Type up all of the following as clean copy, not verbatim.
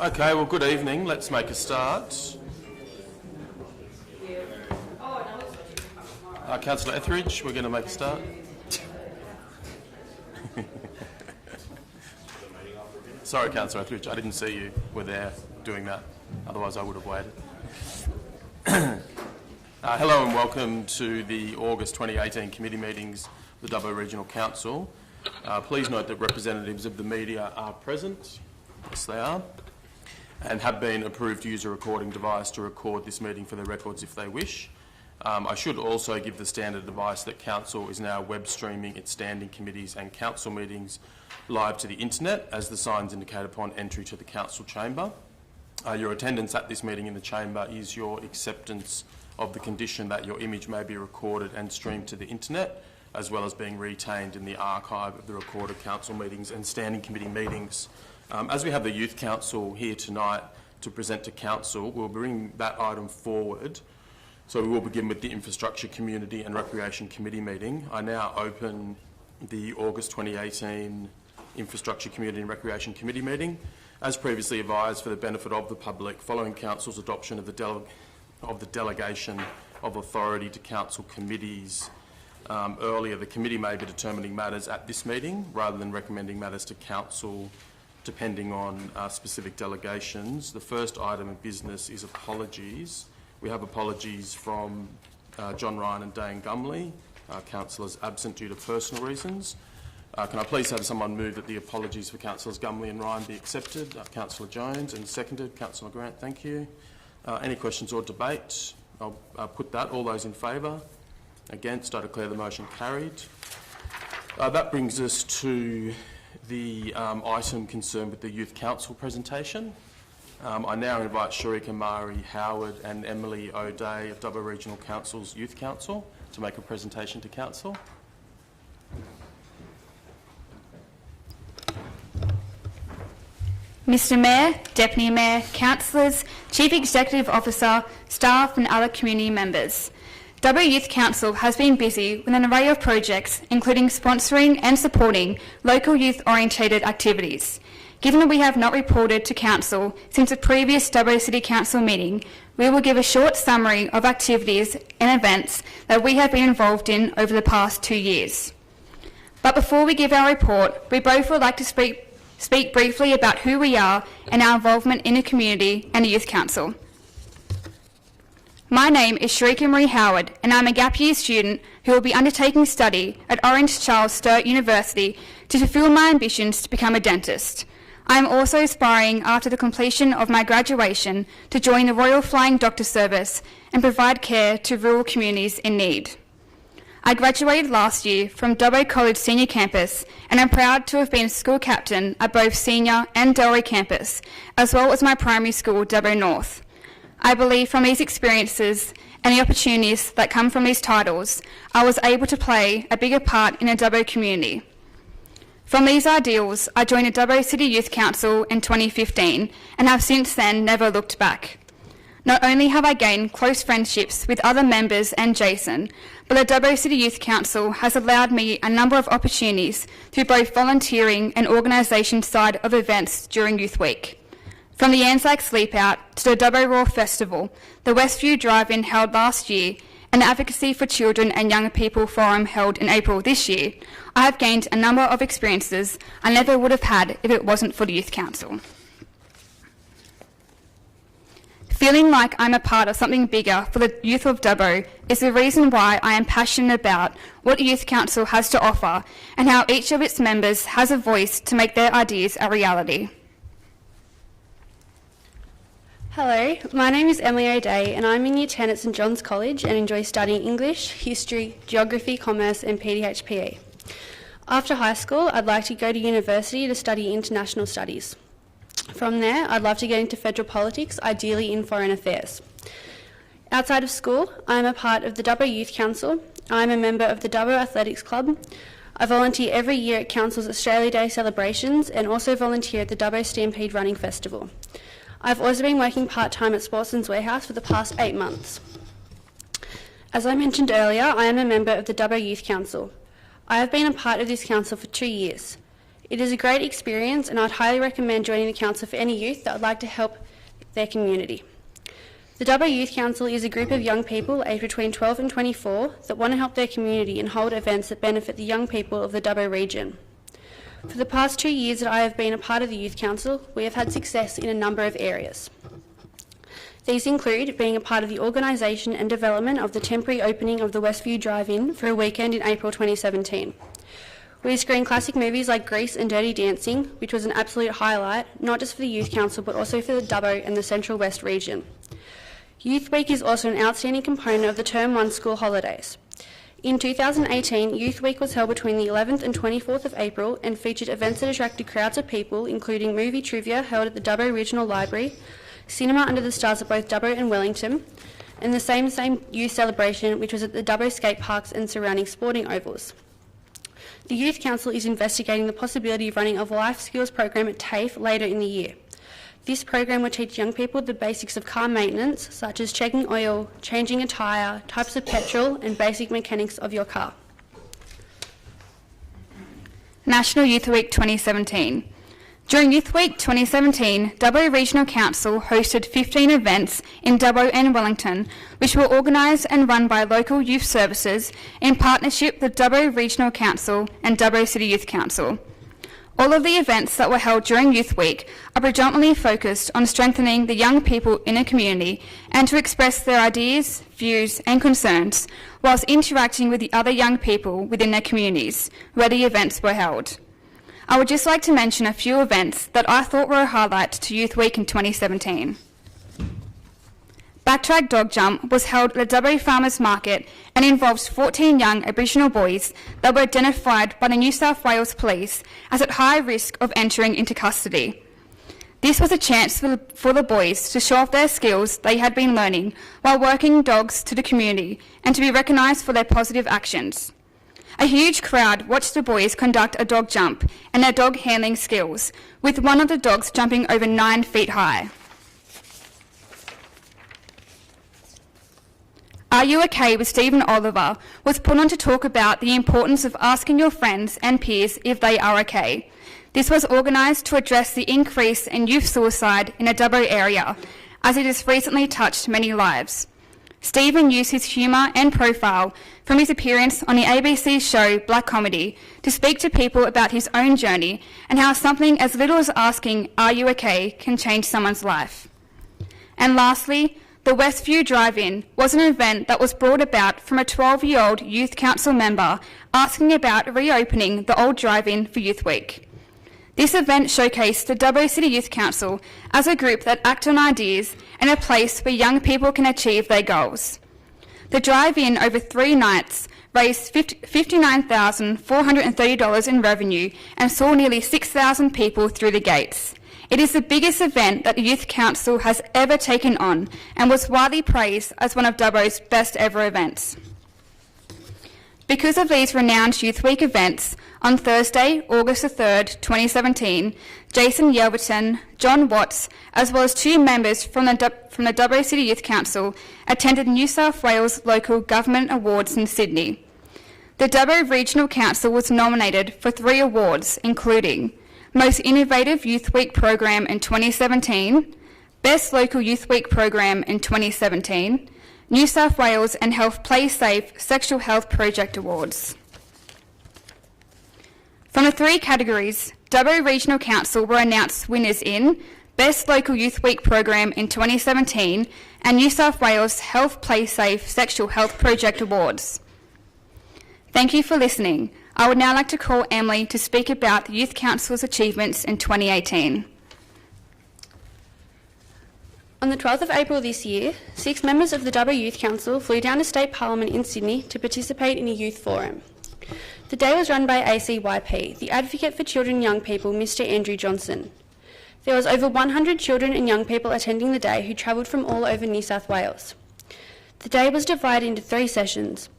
Okay, well, good evening. Let's make a start. Councillor Etheridge, we're going to make a start. Sorry, Councillor Etheridge, I didn't see you were there doing that. Otherwise, I would have waited. Hello and welcome to the August 2018 committee meetings of the Dubbo Regional Council. Please note that representatives of the media are present. Yes, they are. And have been approved to use a recording device to record this meeting for their records if they wish. I should also give the standard advice that Council is now web streaming its standing committees and Council meetings live to the internet as the signs indicate upon entry to the Council chamber. Your attendance at this meeting in the chamber is your acceptance of the condition that your image may be recorded and streamed to the internet, as well as being retained in the archive of the recorded Council meetings and standing committee meetings. As we have the Youth Council here tonight to present to Council, we'll bring that item forward. So we will begin with the Infrastructure, Community and Recreation Committee meeting. I now open the August 2018 Infrastructure, Community and Recreation Committee meeting. As previously advised, for the benefit of the public, following Council's adoption of the delegation of authority to Council committees earlier, the committee may be determining matters at this meeting rather than recommending matters to Council depending on specific delegations. The first item of business is apologies. We have apologies from John Ryan and Dane Gumley, councillors absent due to personal reasons. Can I please have someone move that the apologies for councillors Gumley and Ryan be accepted? Councillor Jones, and seconded. Councillor Grant, thank you. Any questions or debate? I'll put that. All those in favour? Against? I declare the motion carried. That brings us to the item concerned with the Youth Council presentation. I now invite Sharika Mari Howard and Emily O'Day of Dubbo Regional Council's Youth Council to make a presentation to Council. Mr Mayor, Deputy Mayor, Councillors, Chief Executive Officer, staff and other community members. Dubbo Youth Council has been busy with an array of projects, including sponsoring and supporting local youth-orientated activities. Given that we have not reported to Council since the previous Dubbo City Council meeting, we will give a short summary of activities and events that we have been involved in over the past 2 years. But before we give our report, we both would like to speak briefly about who we are and our involvement in the community and the Youth Council. My name is Sharika Marie Howard and I'm a gap year student who will be undertaking study at Orange Charles Sturt University to fulfil my ambitions to become a dentist. I am also aspiring after the completion of my graduation to join the Royal Flying Doctor Service and provide care to rural communities in need. I graduated last year from Dubbo College Senior Campus and I'm proud to have been a school captain at both Senior and Delray Campus, as well as my primary school, Dubbo North. I believe from these experiences and the opportunities that come from these titles, I was able to play a bigger part in the Dubbo community. From these ideals, I joined the Dubbo City Youth Council in 2015 and have since then never looked back. Not only have I gained close friendships with other members and Jason, but the Dubbo City Youth Council has allowed me a number of opportunities through both volunteering and organisation side of events during Youth Week. From the Anzac Sleepout to the Dubbo Raw Festival, the Westview Drive-In held last year, and the Advocacy for Children and Young People Forum held in April this year, I have gained a number of experiences I never would have had if it wasn't for the Youth Council. Feeling like I'm a part of something bigger for the youth of Dubbo is the reason why I am passionate about what the Youth Council has to offer and how each of its members has a voice to make their ideas a reality. Hello, my name is Emily O'Day and I'm in Year 10 at St John's College and enjoy studying English, History, Geography, Commerce and PDHPE. After high school, I'd like to go to university to study International Studies. From there, I'd love to get into federal politics, ideally in foreign affairs. Outside of school, I'm a part of the Dubbo Youth Council. I'm a member of the Dubbo Athletics Club. I volunteer every year at Council's Australia Day celebrations and also volunteer at the Dubbo Stampede Running Festival. I've also been working part-time at Sportsman's Warehouse for the past 8 months. As I mentioned earlier, I am a member of the Dubbo Youth Council. I have been a part of this council for 2 years. It is a great experience, and I'd highly recommend joining the council for any youth that would like to help their community. The Dubbo Youth Council is a group of young people aged between 12 and 24 that want to help their community and hold events that benefit the young people of the Dubbo region. For the past 2 years that I have been a part of the Youth Council, we have had success in a number of areas. These include being a part of the organisation and development of the temporary opening of the Westview Drive-In for a weekend in April 2017. We screened classic movies like Grease and Dirty Dancing, which was an absolute highlight, not just for the Youth Council but also for the Dubbo and the Central West region. Youth Week is also an outstanding component of the Term 1 school holidays. In 2018, Youth Week was held between the 11th and 24th of April and featured events that attracted crowds of people, including movie trivia held at the Dubbo Regional Library, cinema under the stars at both Dubbo and Wellington, and the same youth celebration which was at the Dubbo skate parks and surrounding sporting ovals. The Youth Council is investigating the possibility of running a life skills program at TAFE later in the year. This program will teach young people the basics of car maintenance, such as checking oil, changing a tyre, types of petrol, and basic mechanics of your car. National Youth Week 2017. During Youth Week 2017, Dubbo Regional Council hosted 15 events in Dubbo and Wellington, which were organised and run by local youth services in partnership with Dubbo Regional Council and Dubbo City Youth Council. All of the events that were held during Youth Week are predominantly focused on strengthening the young people in a community and to express their ideas, views and concerns, whilst interacting with the other young people within their communities where the events were held. I would just like to mention a few events that I thought were a highlight to Youth Week in 2017. Backtrack Dog Jump was held at the Dubbo Farmers Market and involves 14 young Aboriginal boys that were identified by the New South Wales Police as at high risk of entering into custody. This was a chance for the boys to show off their skills they had been learning while working dogs to the community and to be recognised for their positive actions. A huge crowd watched the boys conduct a dog jump and their dog handling skills, with one of the dogs jumping over 9 feet high. Are You OK with Stephen Oliver was put on to talk about the importance of asking your friends and peers if they are okay. This was organised to address the increase in youth suicide in the Dubbo area, as it has recently touched many lives. Stephen used his humour and profile from his appearance on the ABC show Black Comedy to speak to people about his own journey and how something as little as asking, "Are you okay?" can change someone's life. And lastly, the Westview Drive-In was an event that was brought about from a 12-year-old Youth Council member asking about reopening the old drive-in for Youth Week. This event showcased the Dubbo City Youth Council as a group that act on ideas and a place where young people can achieve their goals. The drive-in over 3 nights raised $59,430 in revenue and saw nearly 6,000 people through the gates. It is the biggest event that the Youth Council has ever taken on and was widely praised as one of Dubbo's best ever events. Because of these renowned Youth Week events, on Thursday, August the 3rd, 2017, Jason Yelverton, John Watts, as well as 2 members from the Dubbo City Youth Council attended New South Wales Local Government Awards in Sydney. The Dubbo Regional Council was nominated for 3 awards, including Most Innovative Youth Week Program in 2017, Best Local Youth Week Program in 2017, New South Wales and Health Play Safe Sexual Health Project Awards. From the 3 categories, Dubbo Regional Council were announced winners in Best Local Youth Week Program in 2017 and New South Wales Health Play Safe Sexual Health Project Awards. Thank you for listening. I would now like to call Emily to speak about the Youth Council's achievements in 2018. On the 12th of April this year, 6 members of the Dubbo Youth Council flew down to State Parliament in Sydney to participate in a youth forum. The day was run by ACYP, the Advocate for Children and Young People, Mr Andrew Johnson. There was over 100 children and young people attending the day who travelled from all over New South Wales. The day was divided into 3 sessions.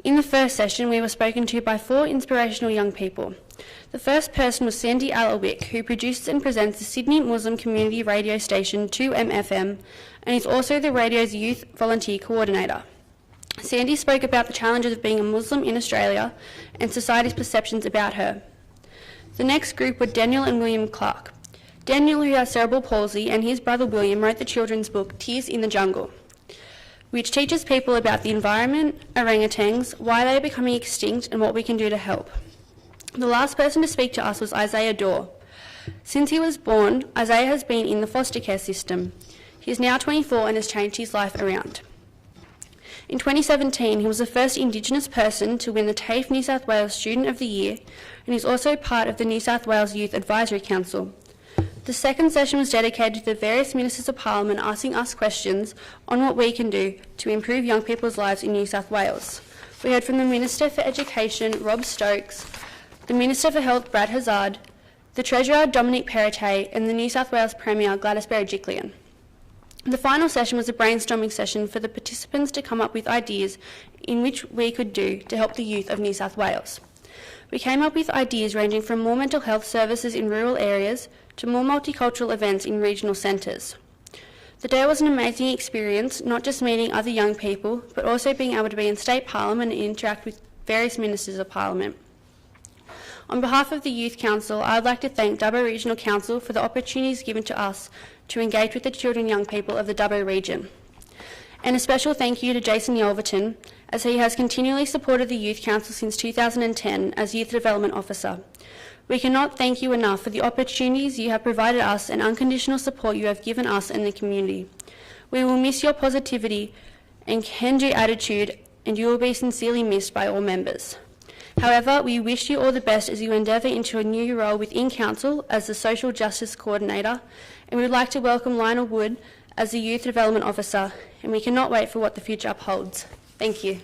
In the first session, we were spoken to by 4 inspirational young people. The first person was Sandy Alawick, who produces and presents the Sydney Muslim community radio station 2MFM and is also the radio's youth volunteer coordinator. Sandy spoke about the challenges of being a Muslim in Australia and society's perceptions about her. The next group were Daniel and William Clark. Daniel, who has cerebral palsy, and his brother William wrote the children's book Tears in the Jungle, which teaches people about the environment, orangutans, why they are becoming extinct, and what we can do to help. The last person to speak to us was Isaiah Dorr. Since he was born, Isaiah has been in the foster care system. He is now 24 and has changed his life around. In 2017, he was the first Indigenous person to win the TAFE New South Wales Student of the Year, and is also part of the New South Wales Youth Advisory Council. The second session was dedicated to the various Ministers of Parliament asking us questions on what we can do to improve young people's lives in New South Wales. We heard from the Minister for Education, Rob Stokes, the Minister for Health, Brad Hazard, the Treasurer, Dominic Perrottet, and the New South Wales Premier, Gladys Berejiklian. The final session was a brainstorming session for the participants to come up with ideas in which we could do to help the youth of New South Wales. We came up with ideas ranging from more mental health services in rural areas to more multicultural events in regional centres. The day was an amazing experience, not just meeting other young people, but also being able to be in State Parliament and interact with various Ministers of Parliament. On behalf of the Youth Council, I would like to thank Dubbo Regional Council for the opportunities given to us to engage with the children and young people of the Dubbo region. And a special thank you to Jason Yelverton, as he has continually supported the Youth Council since 2010 as Youth Development Officer. We cannot thank you enough for the opportunities you have provided us and unconditional support you have given us and the community. We will miss your positivity and can-do attitude, and you will be sincerely missed by all members. However, we wish you all the best as you endeavour into a new role within Council as the Social Justice Coordinator, and we would like to welcome Lionel Wood as the Youth Development Officer, and we cannot wait for what the future upholds. Thank you.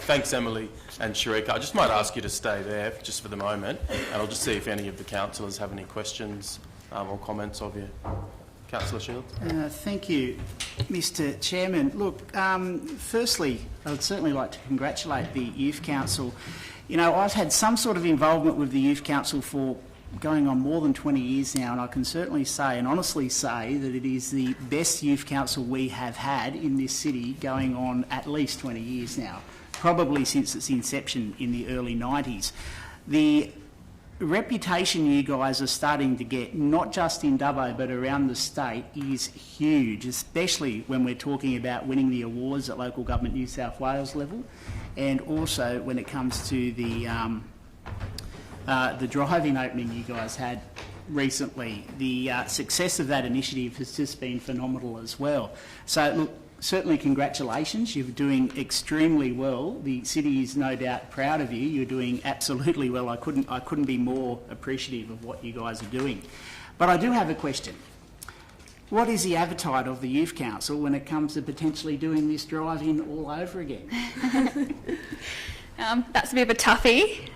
Thanks, Emily and Sharika. I just might ask you to stay there just for the moment, and I'll just see if any of the councillors have any questions or comments of you. Councillor Shields. Thank you, Mr. Chairman. Look, firstly, I would certainly like to congratulate the Youth Council. You know, I've had some sort of involvement with the Youth Council for going on more than 20 years now, and I can certainly say and honestly say that it is the best Youth Council we have had in this city going on at least 20 years now, probably since its inception in the early 90s. The reputation you guys are starting to get, not just in Dubbo but around the state, is huge, especially when we're talking about winning the awards at Local Government New South Wales level, and also when it comes to the drive-in opening you guys had recently. The success of that initiative has just been phenomenal as well. So look, certainly congratulations, you're doing extremely well. The city is no doubt proud of you. You're doing absolutely well. I couldn't be more appreciative of what you guys are doing. But I do have a question. What is the appetite of the Youth Council when it comes to potentially doing this drive-in all over again? That's a bit of a toughie.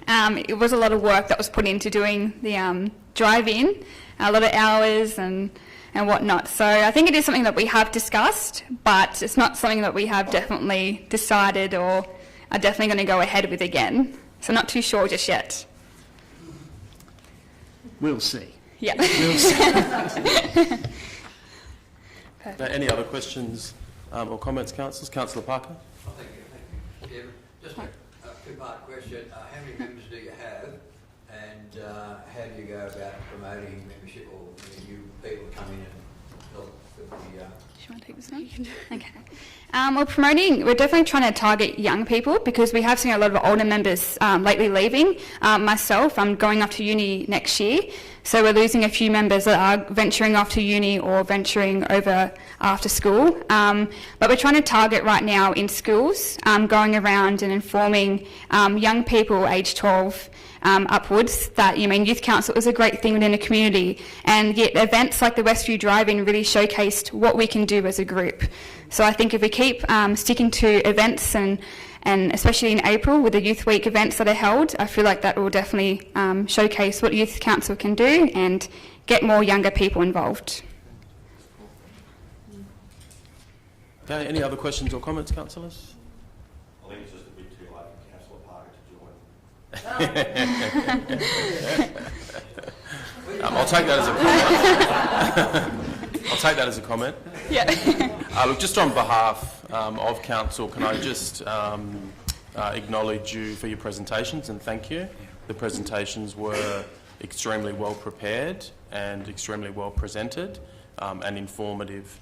It was a lot of work that was put into doing the drive-in, a lot of hours and whatnot. So I think it is something that we have discussed, but it's not something that we have definitely decided or are definitely going to go ahead with again. So not too sure just yet. We'll see. Yeah. We'll see. Any other questions or comments, councillors? Councillor Parker. Oh, thank you. Just a two-part question. How many members do you have, and how do you go about promoting membership or new people come in and help with the... Do you want to take this one? Okay. We're definitely trying to target young people because we have seen a lot of older members lately leaving. Myself, I'm going off to uni next year, so we're losing a few members that are venturing off to uni or venturing over after school. But we're trying to target right now in schools, going around and informing young people aged 12 upwards that, Youth Council is a great thing within a community, and yet events like the Westview Drive-In really showcased what we can do as a group. So I think if we keep sticking to events and especially in April with the Youth Week events that are held, I feel like that will definitely showcase what Youth Council can do and get more younger people involved. Okay, any other questions or comments, councillors? I think it's just a bit too late for Councillor Parker to join. I'll take that as a comment. I'll take that as a comment. Yeah. Look, just on behalf of Council, can I just acknowledge you for your presentations and thank you. The presentations were extremely well prepared and extremely well presented and informative.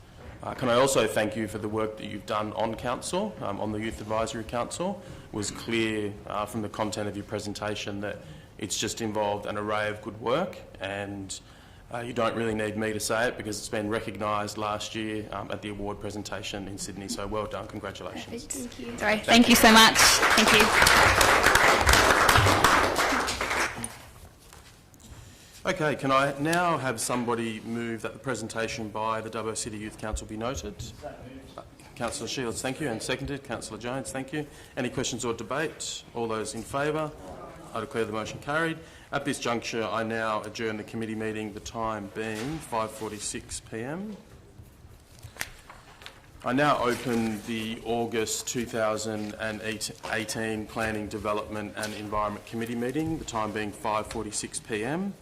Can I also thank you for the work that you've done on Council, on the Youth Advisory Council. It was clear from the content of your presentation that it's just involved an array of good work, and you don't really need me to say it because it's been recognised last year at the award presentation in Sydney. So well done, congratulations. Thank you. Sorry, thank you so much. Thank you. Okay, can I now have somebody move that the presentation by the Dubbo City Youth Council be noted? Councillor Shields, thank you, and seconded. Councillor Jones, thank you. Any questions or debate? All those in favour? I declare the motion carried. At this juncture, I now adjourn the committee meeting, the time being 5:46 p.m. I now open the August 2018 Planning, Development and Environment Committee meeting, the time being 5:46 p.m.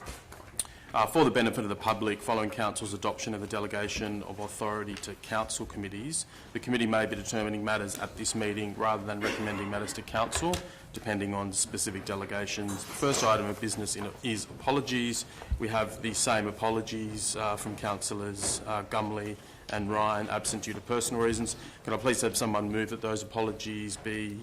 For the benefit of the public, following Council's adoption of the delegation of authority to council committees, the committee may be determining matters at this meeting rather than recommending matters to Council, depending on specific delegations. The first item of business is apologies. We have the same apologies from Councillors Gumley and Ryan, absent due to personal reasons. Can I please have someone move that those apologies be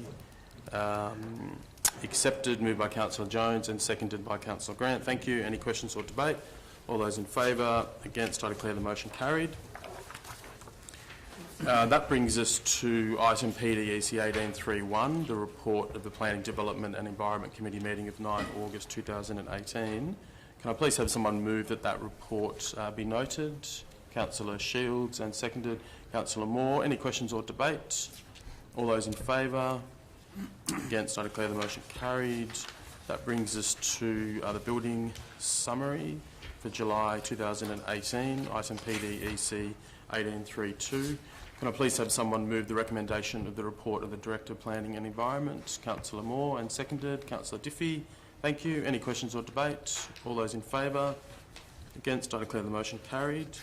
accepted? Moved by Councillor Jones and seconded by Councillor Grant. Thank you. Any questions or debate? All those in favour? Against? I declare the motion carried. That brings us to item PDEC 1831, the report of the Planning, Development and Environment Committee meeting of 9 August 2018. Can I please have someone move that that report be noted? Councillor Shields and seconded. Councillor Moore. Any questions or debate? All those in favour? Against? I declare the motion carried. That brings us to the building summary for July 2018, item PDEC 1832. Can I please have someone move the recommendation of the report of the Director of Planning and Environment, Councillor Moore, and seconded. Councillor Diffie. Thank you. Any questions or debate? All those in favour? Against? I declare the motion carried.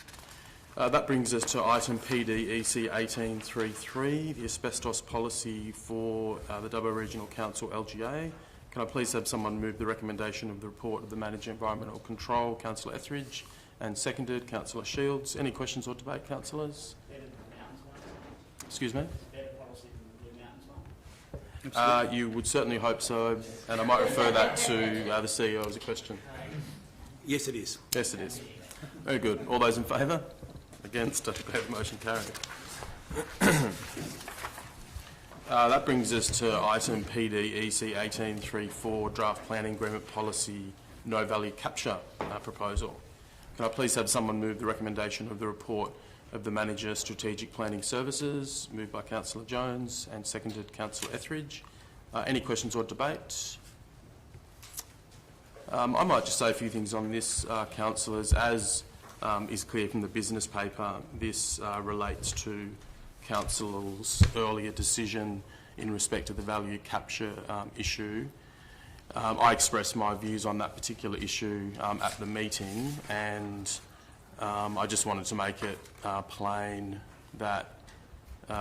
That brings us to item PDEC 1833, the asbestos policy for the Dubbo Regional Council LGA. Can I please have someone move the recommendation of the report of the Manager Environmental Control, Councillor Etheridge, and seconded. Councillor Shields. Any questions or debate, councillors? Excuse me? You would certainly hope so, and I might refer that to the CEO as a question. Yes, it is. Yes, it is. Very good. All those in favour? Against? I declare the motion carried. That brings us to item PDEC 1834, Draft Planning Agreement Policy No Value Capture proposal. Can I please have someone move the recommendation of the report of the Manager Strategic Planning Services, moved by Councillor Jones and seconded Councillor Etheridge. Any questions or debate? I might just say a few things on this, councillors. As is clear from the business paper, this relates to Council's earlier decision in respect to the value capture issue. I expressed my views on that particular issue at the meeting, and I just wanted to make it plain that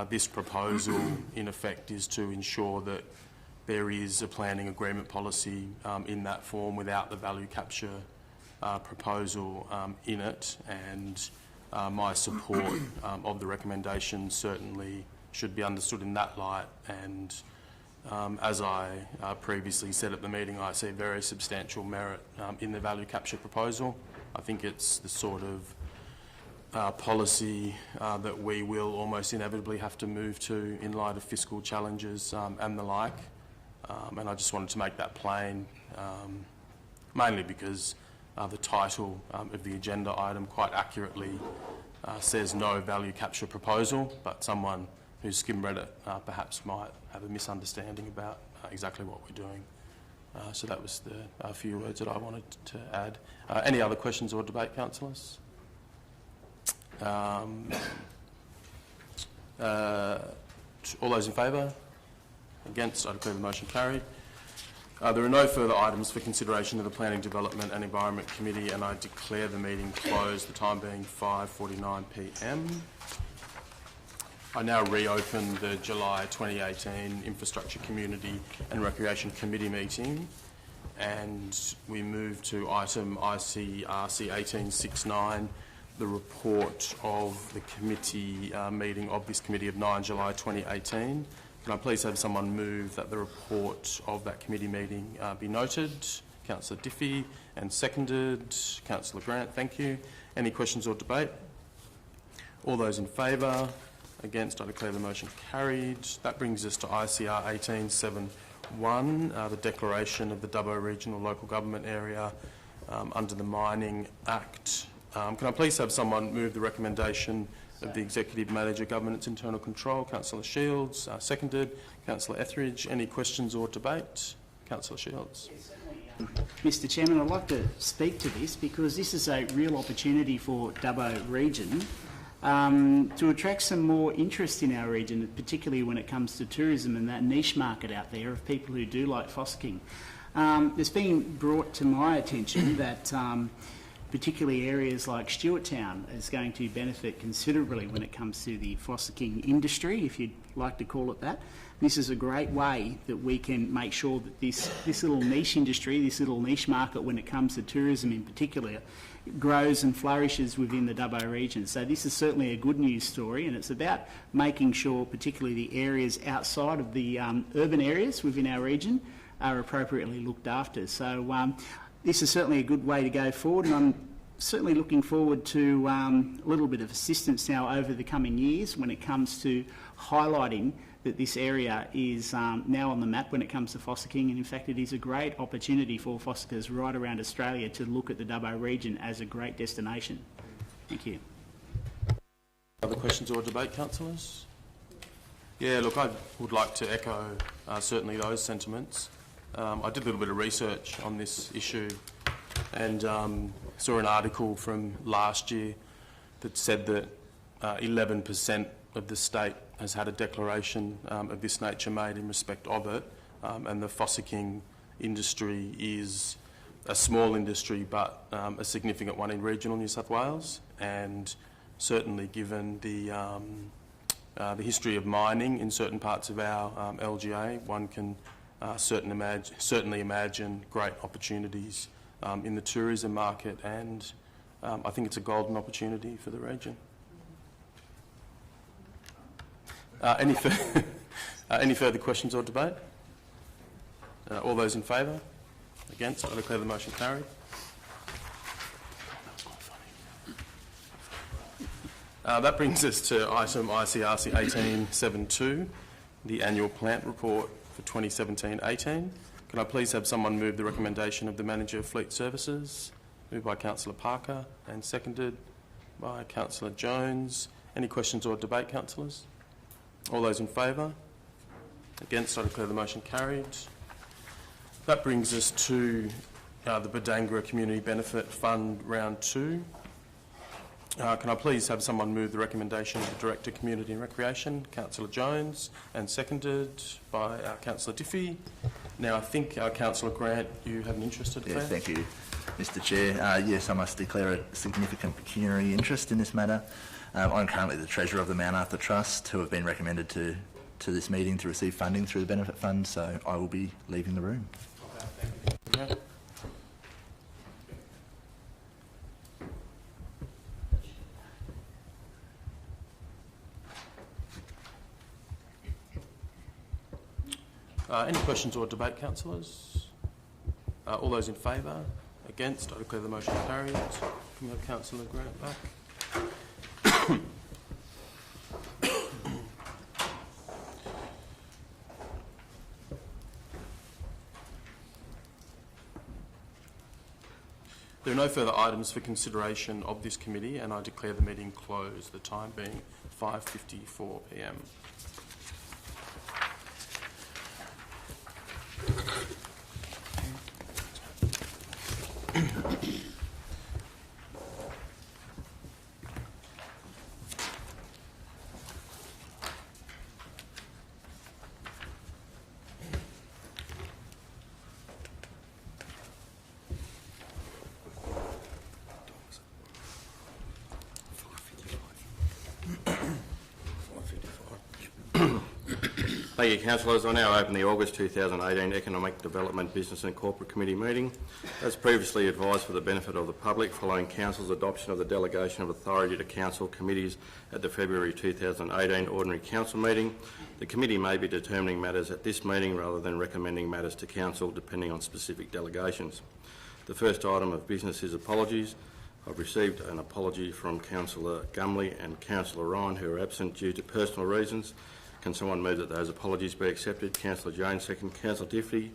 this proposal, in effect, is to ensure that there is a planning agreement policy in that form without the value capture proposal in it, and my support of the recommendation certainly should be understood in that light. And as I previously said at the meeting, I see very substantial merit in the value capture proposal. I think it's the sort of policy that we will almost inevitably have to move to in light of fiscal challenges and the like. And I just wanted to make that plain, mainly because the title of the agenda item quite accurately says no value capture proposal, but someone who's skim-read it perhaps might have a misunderstanding about exactly what we're doing. So that was the few words that I wanted to add. Any other questions or debate, councillors? All those in favour? Against? I declare the motion carried. There are no further items for consideration of the Planning, Development and Environment Committee, and I declare the meeting closed, the time being 5:49 p.m. I now reopen the July 2018 Infrastructure Community and Recreation Committee meeting, and we move to item ICRC 1869, the report of the committee meeting of this committee of 9 July 2018. Can I please have someone move that the report of that committee meeting be noted? Councillor Diffie, and seconded. Councillor Grant, thank you. Any questions or debate? All those in favour? Against? I declare the motion carried. That brings us to ICR 1871, the declaration of the Dubbo Regional Local Government Area under the Mining Act. Can I please have someone move the recommendation of the Executive Manager, Governance Internal Control? Councillor Shields, seconded. Councillor Etheridge, any questions or debate? Councillor Shields. Mr Chairman, I'd like to speak to this because this is a real opportunity for Dubbo region to attract some more interest in our region, particularly when it comes to tourism and that niche market out there of people who do like fossicking. It's been brought to my attention that particularly areas like Stewarttown is going to benefit considerably when it comes to the fossicking industry, if you'd like to call it that. This is a great way that we can make sure that this little niche industry, this little niche market when it comes to tourism in particular, grows and flourishes within the Dubbo region. So this is certainly a good news story, and it's about making sure particularly the areas outside of the urban areas within our region are appropriately looked after. So this is certainly a good way to go forward, and I'm certainly looking forward to a little bit of assistance now over the coming years when it comes to highlighting that this area is now on the map when it comes to fossicking, and in fact it is a great opportunity for fossickers right around Australia to look at the Dubbo region as a great destination. Thank you. Other questions or debate, councillors? Yeah, look, I would like to echo certainly those sentiments. I did a little bit of research on this issue and saw an article from last year that said that 11% of the state has had a declaration of this nature made in respect of it, and the fossicking industry is a small industry but a significant one in regional New South Wales, and certainly given the history of mining in certain parts of our LGA, one can certainly imagine great opportunities in the tourism market, and I think it's a golden opportunity for the region. Any further questions or debate? All those in favour? Against? I declare the motion carried. That brings us to item ICRC 1872, the annual plant report for 2017-18. Can I please have someone move the recommendation of the Manager of Fleet Services? Moved by Councillor Parker and seconded by Councillor Jones. Any questions or debate, councillors? All those in favour? Against? I declare the motion carried. That brings us to the Budangra Community Benefit Fund Round 2. Can I please have someone move the recommendation of the Director, Community and Recreation, Councillor Jones, and seconded by Councillor Diffie. Now, I think Councillor Grant, you have an interest to declare? Yeah, thank you, Mr Chair. Yes, I must declare a significant pecuniary interest in this matter. I'm currently the Treasurer of the Mount Arthur Trust, who have been recommended to this meeting to receive funding through the Benefit Fund, so I will be leaving the room. Okay, thank you. Any questions or debate, councillors? All those in favour? Against? I declare the motion carried. Can we have Councillor Grant back? There are no further items for consideration of this committee, and I declare the meeting closed, the time being 5:54 p.m. Thank you, councillors. I now open the August 2018 Economic Development, Business and Corporate Committee meeting. As previously advised for the benefit of the public, following Council's adoption of the delegation of authority to council committees at the February 2018 Ordinary Council meeting, the committee may be determining matters at this meeting rather than recommending matters to council depending on specific delegations. The first item of business is apologies. I've received an apology from Councillor Gumley and Councillor Ryan, who are absent due to personal reasons. Can someone move that those apologies be accepted? Councillor Jones, second. Councillor Diffley.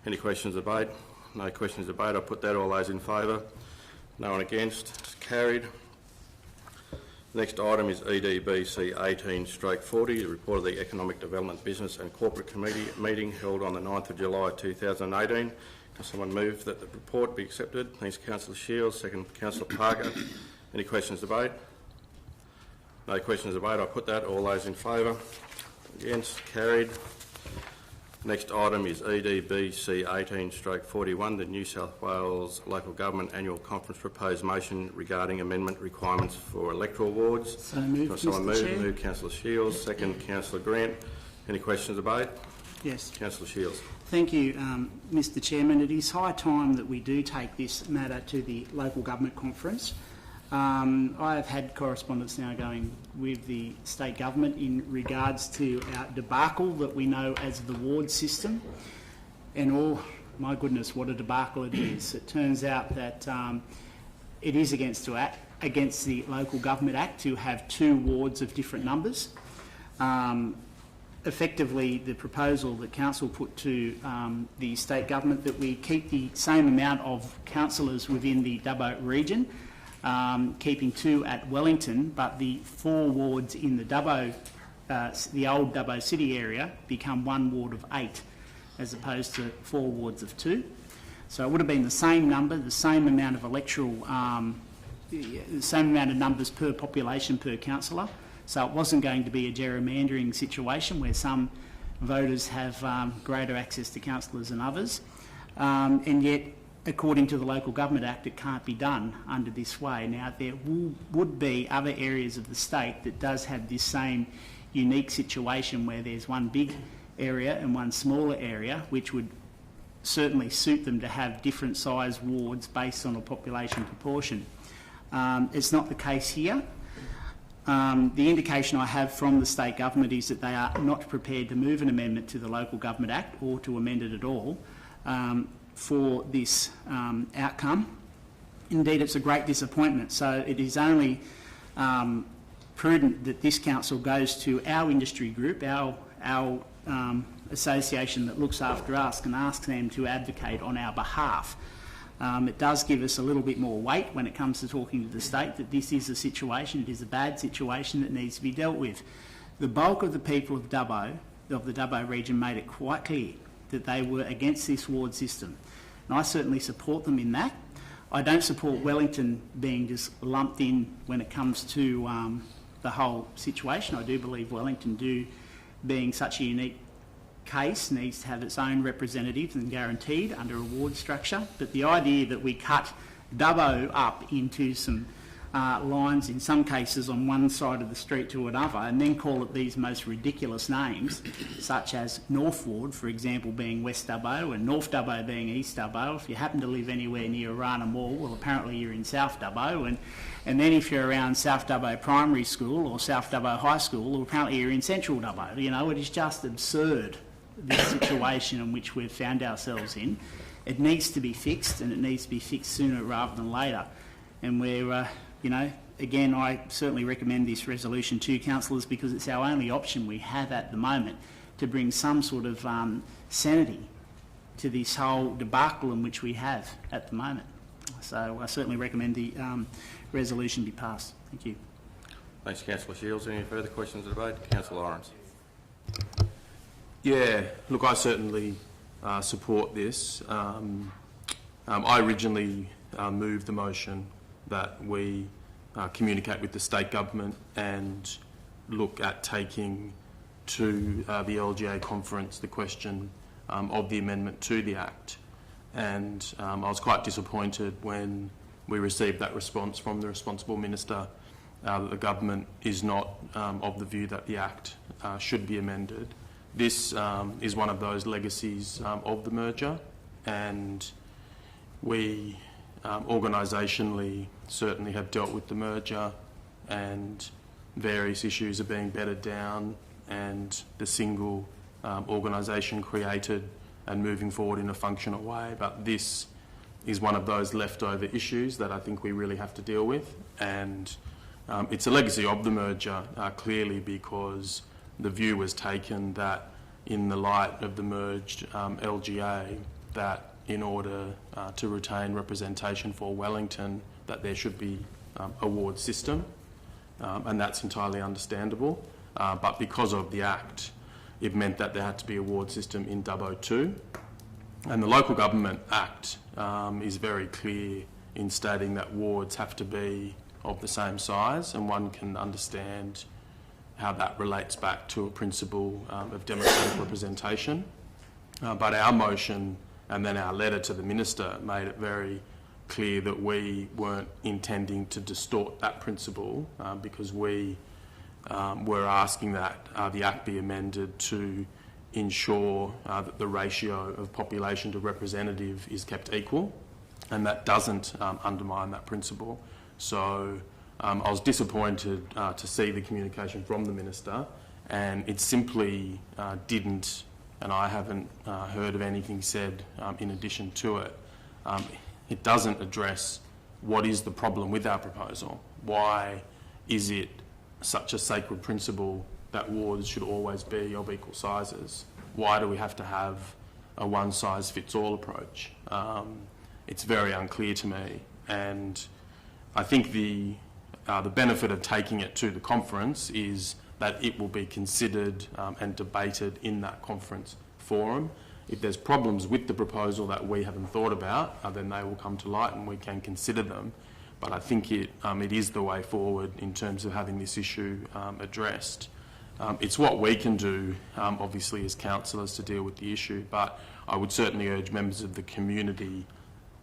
Any questions of debate? No questions of debate. I'll put that. All those in favour? No one against? It's carried. Next item is EDBC 18/40, the report of the Economic Development, Business and Corporate Committee meeting held on the 9th of July 2018. Can someone move that the report be accepted? Thanks, Councillor Shields. Second, Councillor Parker. Any questions of debate? No questions of debate. I'll put that. All those in favour? Against? Carried. Next item is EDBC 18/41, the New South Wales Local Government Annual Conference proposed motion regarding amendment requirements for electoral wards. So moved, Someone Mr. Chair. move Councillor Shields. Second, Councillor Grant. Any questions of debate? Yes. Councillor Shields. Thank you, Mr. Chairman. It is high time that we do take this matter to the local government conference. I have had correspondence now going with the state government in regards to our debacle that we know as the ward system. And oh, my goodness, what a debacle it is. It turns out that it is against the Local Government Act to have 2 wards of different numbers. Effectively, the proposal that council put to the state government that we keep the same amount of councillors within the Dubbo region, keeping 2 at Wellington, but the 4 wards in the Dubbo, the old Dubbo City area, become 1 ward of 8, as opposed to 4 wards of 2. So it would have been the same number, the same amount of electoral, the same amount of numbers per population per councillor. So it wasn't going to be a gerrymandering situation where some voters have greater access to councillors than others. And yet, according to the Local Government Act, it can't be done under this way. Now, there would be other areas of the state that does have this same unique situation where there's one big area and one smaller area, which would certainly suit them to have different size wards based on a population proportion. It's not the case here. The indication I have from the state government is that they are not prepared to move an amendment to the Local Government Act or to amend it at all for this outcome. Indeed, it's a great disappointment. So it is only prudent that this council goes to our industry group, our association that looks after us, and asks them to advocate on our behalf. It does give us a little bit more weight when it comes to talking to the state that this is a situation, it is a bad situation that needs to be dealt with. The bulk of the people of the Dubbo region, made it quite clear that they were against this ward system. And I certainly support them in that. I don't support Wellington being just lumped in when it comes to the whole situation. I do believe Wellington, being such a unique case, needs to have its own representatives and guaranteed under a ward structure. But the idea that we cut Dubbo up into some lines, in some cases on one side of the street to another, and then call it these most ridiculous names, such as North Ward, for example, being West Dubbo, and North Dubbo being East Dubbo. If you happen to live anywhere near Arana Mall, well, apparently you're in South Dubbo, and then if you're around South Dubbo Primary School or South Dubbo High School, well, apparently you're in Central Dubbo. You know, it is just absurd, this situation in which we've found ourselves in. It needs to be fixed, and it needs to be fixed sooner rather than later. And we're again, I certainly recommend this resolution to councillors because it's our only option we have at the moment to bring some sort of sanity to this whole debacle in which we have at the moment. So I certainly recommend the resolution be passed. Thank you. Thanks, Councillor Shields. Any further questions of debate? Councillor Lawrence. Yeah, look, I certainly support this. I originally moved the motion that we communicate with the state government and look at taking to the LGA conference the question of the amendment to the Act. And I was quite disappointed when we received that response from the responsible minister that the government is not of the view that the Act should be amended. this is one of those legacies of the merger, and we organisationally certainly have dealt with the merger, and various issues are being bedded down, and the single organisation created and moving forward in a functional way. But this is one of those leftover issues that I think we really have to deal with, and it's a legacy of the merger, clearly, because the view was taken that in the light of the merged LGA, that in order to retain representation for Wellington, that there should be a ward system, and that's entirely understandable. But because of the Act, it meant that there had to be a ward system in Dubbo too. And the Local Government Act is very clear in stating that wards have to be of the same size, and one can understand how that relates back to a principle of democratic representation. But our motion and then our letter to the Minister made it very clear that we weren't intending to distort that principle, because we were asking that the Act be amended to ensure that the ratio of population to representative is kept equal, and that doesn't undermine that principle. So I was disappointed to see the communication from the Minister, and it simply didn't, and I haven't heard of anything said in addition to it. It doesn't address what is the problem with our proposal. Why is it such a sacred principle that wards should always be of equal sizes? Why do we have to have a one-size-fits-all approach? It's very unclear to me, and I think the benefit of taking it to the conference is that it will be considered and debated in that conference forum. If there's problems with the proposal that we haven't thought about, then they will come to light and we can consider them. But I think it is the way forward in terms of having this issue addressed. It's what we can do, obviously, as councillors to deal with the issue, but I would certainly urge members of the community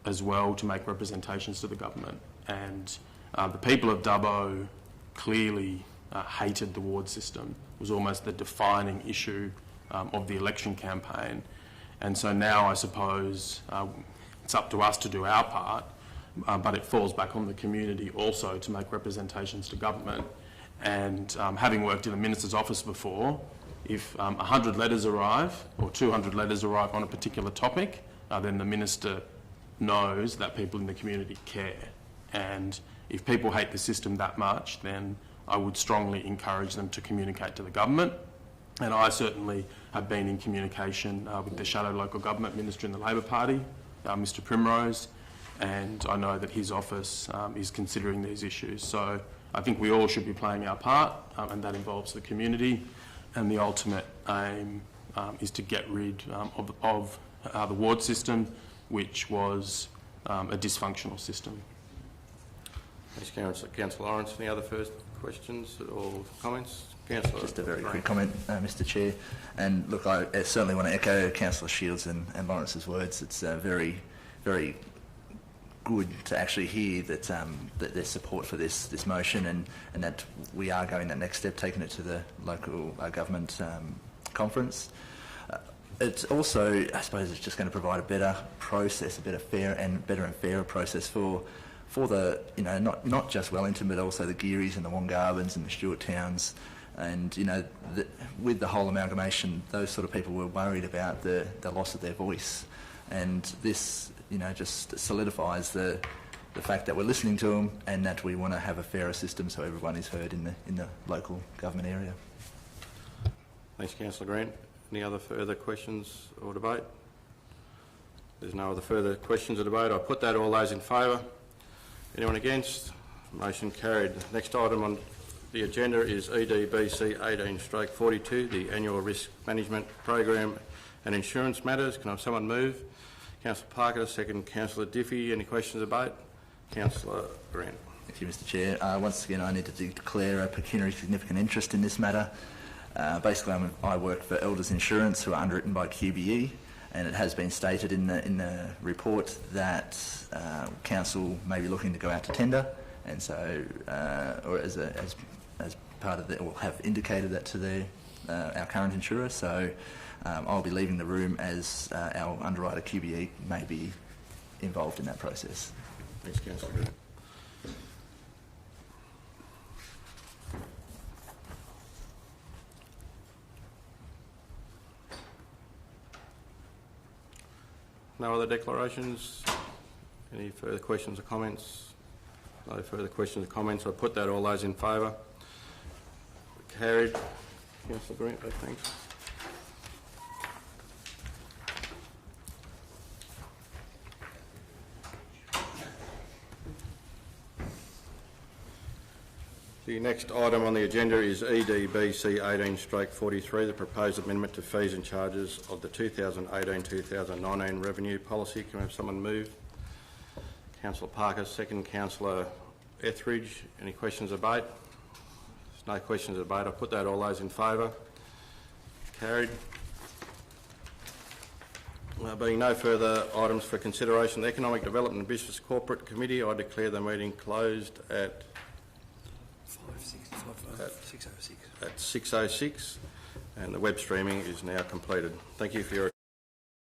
as well to make representations to the government. And the people of Dubbo clearly hated the ward system. It was almost the defining issue of the election campaign. And so now I suppose it's up to us to do our part, but it falls back on the community also to make representations to government. And having worked in the Minister's office before, if 100 letters arrive or 200 letters arrive on a particular topic, then the Minister knows that people in the community care. And if people hate the system that much, then I would strongly encourage them to communicate to the government. And I certainly have been in communication with the Shadow Local Government Minister in the Labor Party, Mr Primrose, and I know that his office is considering these issues. So I think we all should be playing our part, and that involves the community, and the ultimate aim is to get rid of the ward system, which was a dysfunctional system. Thanks, Councillor Lawrence. Any other first questions or comments? Councillor, just a very quick comment, Mr Chair. And look, I certainly want to echo Councillor Shields and Lawrence's words. It's very, very good to actually hear that, that there's support for this motion, and that we are going that next step, taking it to the local government conference. It's also, I suppose, it's just going to provide a better process, a better and fairer process for the, you know, not just Wellington, but also the Gearys and the Wongarbans and the Stuart Towns. And, you know, with the whole amalgamation, those sort of people were worried about the loss of their voice. And this, you know, just solidifies the fact that we're listening to them and that we want to have a fairer system so everyone is heard in the local government area. Thanks, Councillor Grant. Any other further questions or debate? There's no other further questions or debate. I'll put that. All those in favour? Anyone against? Motion carried. Next item on the agenda is EDBC 18/42, the Annual Risk Management Program and Insurance Matters. Can I have someone move? Councillor Parker, second. Councillor Diffie. Any questions or debate? Councillor Grant. Thank you, Mr Chair. Once again, I need to declare a pecuniary significant interest in this matter. Basically, I work for Elders Insurance, who are underwritten by QBE, and it has been stated in the report that council may be looking to go out to tender, and so, or as part of the, or have indicated that to our current insurer, so I'll be leaving the room as our underwriter QBE may be involved in that process. Thanks, Councillor Grant. No other declarations? Any further questions or comments? No further questions or comments. I put that. All those in favour? Carried. Councillor Grant, thanks. The next item on the agenda is EDBC 18/43, the proposed amendment to fees and charges of the 2018-2019 revenue policy. Can we have someone move? Councillor Parker, second. Councillor Etheridge. Any questions or debate? There's no questions or debate. I'll put that. All those in favour? Carried. Being no further items for consideration, the Economic Development and Business Corporate Committee, I declare the meeting closed at 6:06, and the web streaming is now completed. Thank you for your